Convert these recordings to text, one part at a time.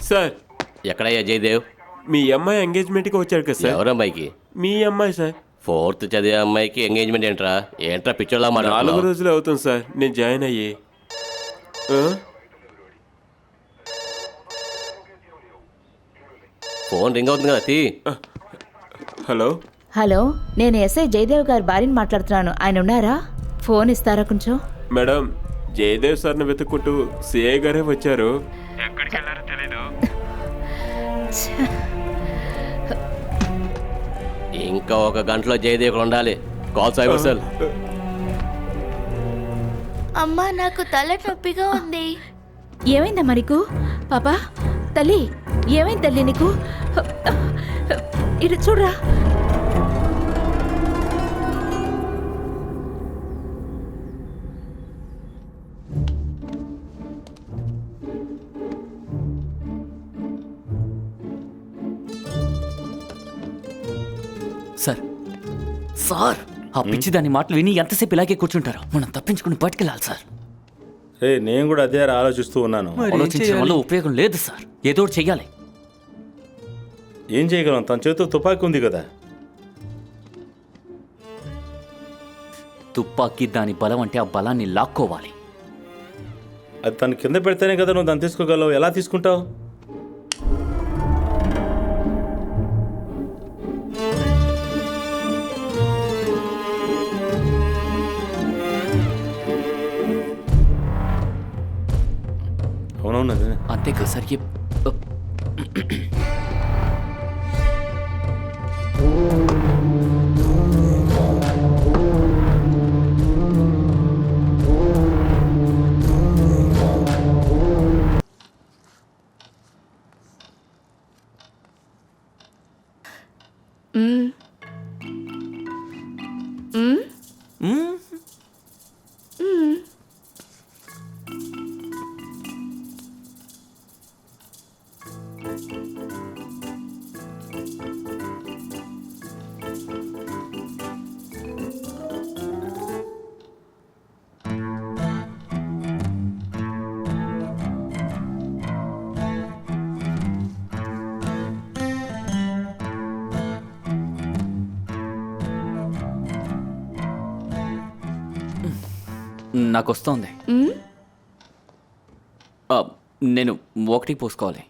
Sir ఎక్కడయ్యా Jayadev? మీ అమ్మాయి ఎంగేజ్మెంట్కి వచ్చాడు కదా సార్. ఎవరమ్మాయికి? మీ అమ్మాయి సార్. 4th చదివే అమ్మాయికి ఎంగేజ్మెంట్ ఏంట్రా? ఏంట్రా పిచ్చోళ్ళ 4 రోజులు అవుతుంది సార్ నేను జాయిన్ అయ్యి. ఫోన్ రింగ్ అవుతుంది కదా, తీ. హలో హలో, నేను ఎస్ఐ జయదేవ్ గారి భార్యని మాట్లాడుతున్నాను. ఆయన ఉన్నారా? ఫోన్ ఇస్తారా కొంచెం? మేడం, జయదేవ్ సార్ని వెతుక్కుంటూ సిఐ గారే వచ్చారు. ఎక్కడికి వెళ్ళారో తెలీదు. ఇంకా 1 గంటలో జయదేవ్ ఉండాలి. Call cyber cell. అమ్మా, నాకు తల నొప్పిగా ఉంది. ఏమైందమ్మా నీకు? పాపా, తల్లి, ఏమైంది తల్లి నీకు? ఇటు చూడరా. సార్ సార్, ఆ పిచ్చి దాని మాటలు విని ఎంతసేపు ఇలాగే కూర్చుంటారు? మనం తప్పించుకుని బయటకెళ్ళాలి సార్. నేను కూడా అదే ఆలోచిస్తూ ఉన్నాను. ఆలోచించడం వల్ల ఉపయోగం లేదు సార్. ఏదో ఒకటి చెయ్యాలి. ఏం చేయగలం? తన చేతితో తుపాకీ ఉంది కదా. తుపాకీ దాని బలం అంటే ఆ బలాన్ని లాక్కోవాలి. అది తను కింద పెడితేనే కదా నువ్వు దాన్ని తీసుకోగలవు. ఎలా తీసుకుంటావు? అవునవును, అదే. అంతేకా సార్. నాకు వస్తోంది. నేను 1 పోసుకోవాలి.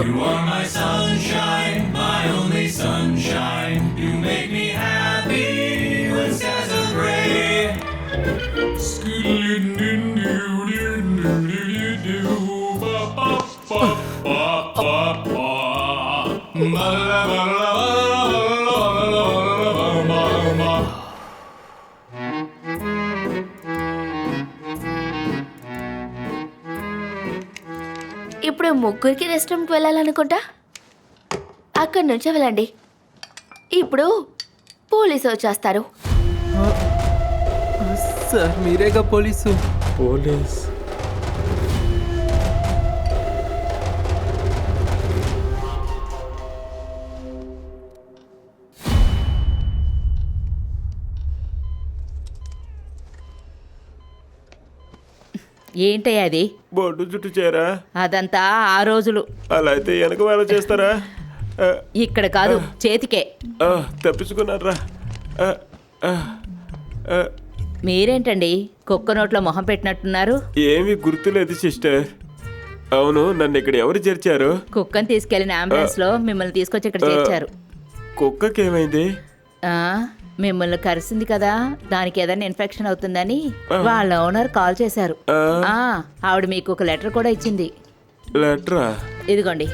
You are my sunshine, my only sunshine. You make me happy when skies are gray. ఇప్పుడు ముగ్గురికి రెస్ట్ రూమ్కి వెళ్ళాలనుకుంటా. అక్కడి నుంచి వెళ్ళండి. ఇప్పుడు పోలీసు వచ్చేస్తారు. Sir, మీరేగా police? పోలీస్ ఏంటయ్యా అది? బొడ్డు చుట్టూ చేరా? అదంతా ఆ రోజులు. అలా అయితే వెనక వేళ చేస్తారా? ఇక్కడ కాదు, చేతికే. తప్పించుకున్నారా? మీరేంటండి కుక్క నోట్లో మొహం పెట్టినట్టున్నారు? ఏమీ గుర్తులేదు సిస్టర్. అవును, నన్ను ఇక్కడ ఎవరు చేర్చారు? కుక్కని తీసుకెళ్లిన అంబులెన్స్ లో మిమ్మల్ని తీసుకొచ్చి ఇక్కడ చేర్చారు. కుక్కకి ఏమైంది? మిమ్మల్ని కరిసింది కదా, దానికి ఏదైనా ఇన్ఫెక్షన్ అవుతుందని వాళ్ళ ఓనర్ కాల్ చేశారు. ఆవిడ మీకు ఒక లెటర్ కూడా ఇచ్చింది. లెటరా? ఇదిగోండి.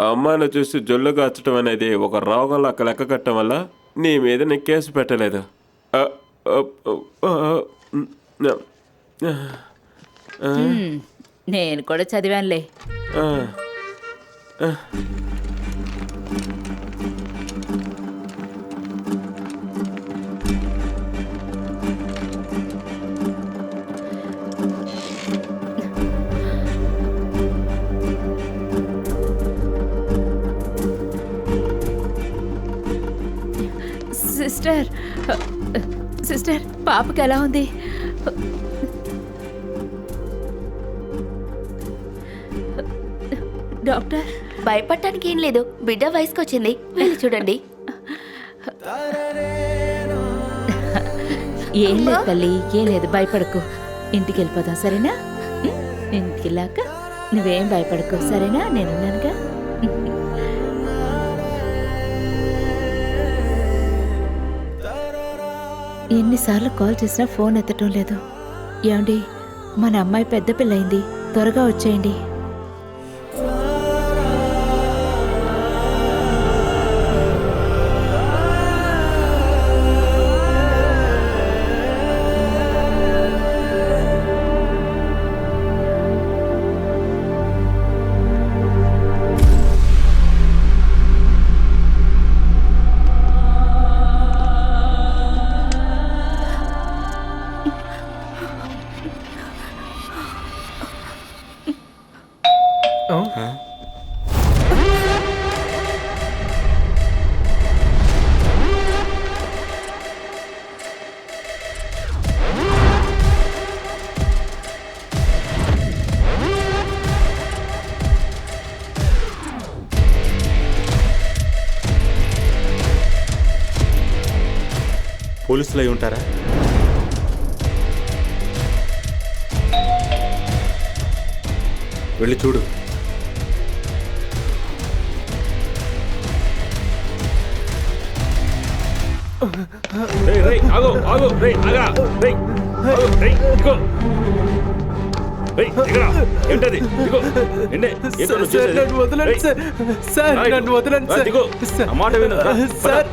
అమ్మాయిని చూసి జొల్లు కాచడం అనేది ఒక రోగంలో లెక్క కట్టడం వల్ల నీ మీద నేను కేసు పెట్టలేదు. నేను కూడా చదివానులే. సిస్టర్, సిస్టర్, పాపకి ఎలా ఉంది? డాక్టర్, భయపడటానికి ఏం లేదు, బిడ్డ వయసుకు వచ్చింది, వెళ్ళి చూడండి. ఏం లేదు తల్లి, ఏం లేదు, భయపడకు. ఇంటికి వెళ్ళిపోదాం, సరేనా? ఇంటికి వెళ్ళాక నువ్వేం భయపడకు, సరేనా? నేనున్నానుగా. ఎన్నిసార్లు కాల్ చేసినా ఫోన్ ఎత్తటం లేదు. ఏమండి, మన అమ్మాయి పెద్ద పిల్లయింది, త్వరగా వచ్చేయండి. పోలీసులు అయి ఉంటారా? వెళ్ళి చూడు. నన్ను వదలండి సార్. సార్, నన్ను వదలండి సార్.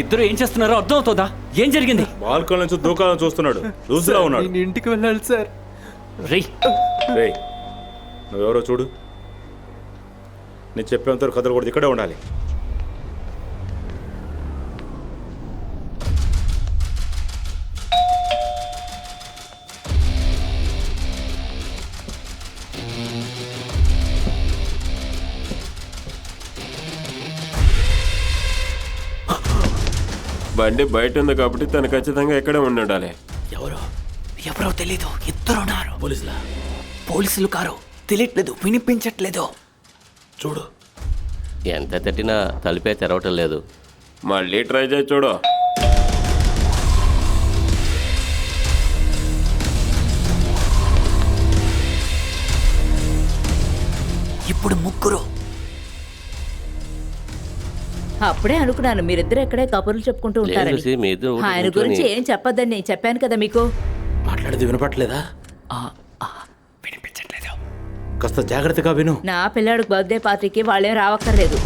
ఇద్దరు ఏం చేస్తున్నారో అర్థం అవుతుందా? ఏం జరిగింది? బాల్కన్ నుంచి దూకాలని చూస్తున్నాడు, లూజులా ఉన్నాడు. నేను ఇంటికి వెళ్ళాలి సార్. రేయ్, నువ్వెవరో చూడు. నేను చెప్పేంత కథలు కూడా ఇక్కడే ఉండాలి. బండి బయట ఉంది కాబట్టి తను ఖచ్చితంగా ఇక్కడే ఉండాలి. ఎవరో తెలీదు, ఇద్దరున్నారు. పోలీసులు కారు, తెలియట్లేదు, వినిపించట్లేదు. చూడు. ఎంత తట్టినా తలుపే తెరవటం లేదు. మళ్ళీ ట్రై చేసి చూడు. ఇప్పుడు ముగ్గురు. అప్పుడే అనుకున్నాను మీరిద్దరు ఎక్కడే కబుర్లు చెప్పుకుంటూ ఉంటారని. లేదు, మీ ఇద్దరు ఒకటి ఆయన కూర్చొని- గురించి ఏం చెప్పొద్దని నేను చెప్పాను కదా మీకు. మాట్లాడేది వినపట్లేదా? వినిపించట్లేదు. కాస్త జాగ్రత్తగా విను. నా పిల్లాడికి బర్త్డే పార్టీకి వాళ్ళేం రావక్కర్లేదు.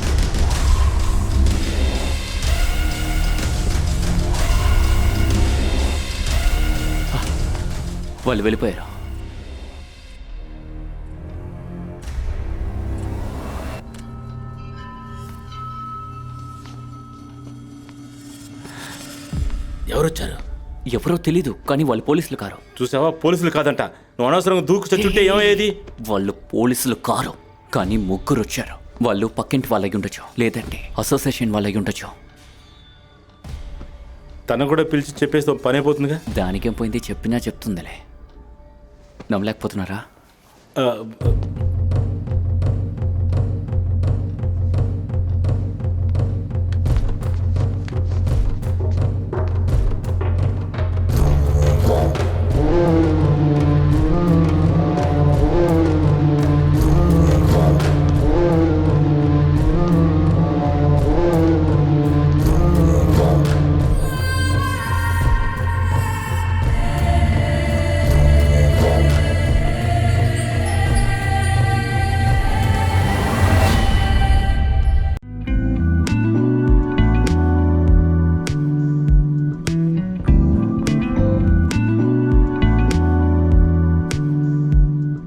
వాళ్ళు వెళ్ళిపోయారు. ఎవరొచ్చారు? ఎవరో తెలీదు, కానీ వాళ్ళు పోలీసులు కారు. చూసావా, పోలీసులు కాదంట. నువ్వు అనవసరంగా దూకు చచ్చుంటే ఏమయ్యేది? వాళ్ళు పోలీసులు కారు, కానీ ముగ్గురు వచ్చారు. వాళ్ళు పక్కింటి వాళ్ళకి ఉండొచ్చు, లేదంటే అసోసియేషన్ వాళ్ళకి ఉండొచ్చు. తను కూడా పిలిచి చెప్పేస్తే పని అయిపోతుందిగా. దానికేం పోయింది, చెప్పినా చెప్తుందిలే. నమ్మలేకపోతున్నారా?